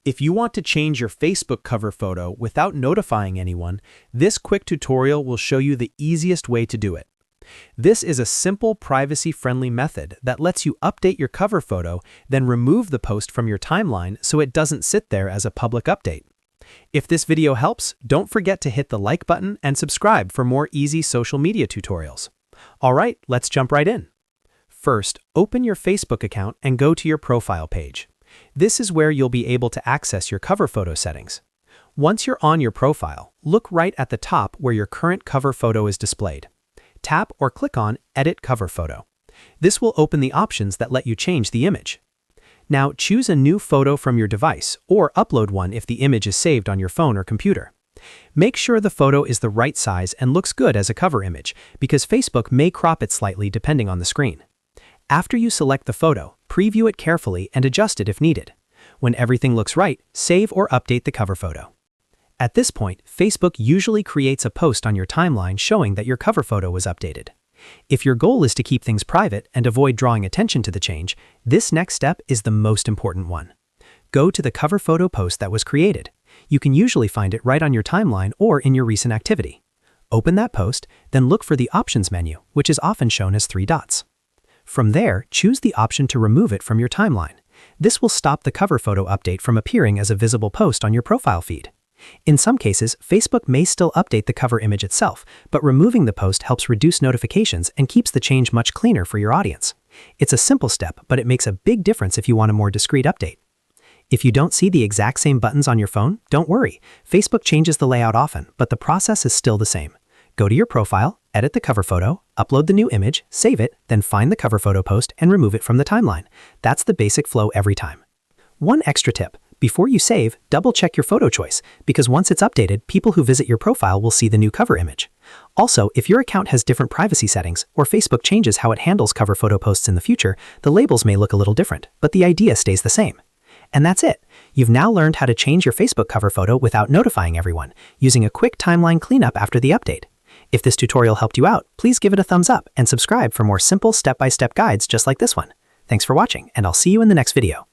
If you want to change your Facebook cover photo without notifying anyone, this quick tutorial will show you the easiest way to do it. This is a simple, privacy-friendly method that lets you update your cover photo, then remove the post from your timeline so it doesn't sit there as a public update. If this video helps, don't forget to hit the like button and subscribe for more easy social media tutorials. All right, let's jump right in. First, open your Facebook account and go to your profile page. This is where you'll be able to access your cover photo settings. Once you're on your profile, look right at the top where your current cover photo is displayed. Tap or click on Edit Cover Photo. This will open the options that let you change the image. Now choose a new photo from your device or upload one if the image is saved on your phone or computer. Make sure the photo is the right size and looks good as a cover image because Facebook may crop it slightly depending on the screen. After you select the photo, preview it carefully and adjust it if needed. When everything looks right, save or update the cover photo. At this point, Facebook usually creates a post on your timeline showing that your cover photo was updated. If your goal is to keep things private and avoid drawing attention to the change, this next step is the most important one. Go to the cover photo post that was created. You can usually find it right on your timeline or in your recent activity. Open that post, then look for the Options menu, which is often shown as 3 dots. From there, choose the option to remove it from your timeline. This will stop the cover photo update from appearing as a visible post on your profile feed. In some cases, Facebook may still update the cover image itself, but removing the post helps reduce notifications and keeps the change much cleaner for your audience. It's a simple step, but it makes a big difference if you want a more discreet update. If you don't see the exact same buttons on your phone, don't worry. Facebook changes the layout often, but the process is still the same. Go to your profile, edit the cover photo, upload the new image, save it, then find the cover photo post and remove it from the timeline. That's the basic flow every time. One extra tip. Before you save, double-check your photo choice, because once it's updated, people who visit your profile will see the new cover image. Also, if your account has different privacy settings, or Facebook changes how it handles cover photo posts in the future, the labels may look a little different, but the idea stays the same. And that's it. You've now learned how to change your Facebook cover photo without notifying everyone, using a quick timeline cleanup after the update. If this tutorial helped you out, please give it a thumbs up and subscribe for more simple step-by-step guides just like this one. Thanks for watching, and I'll see you in the next video.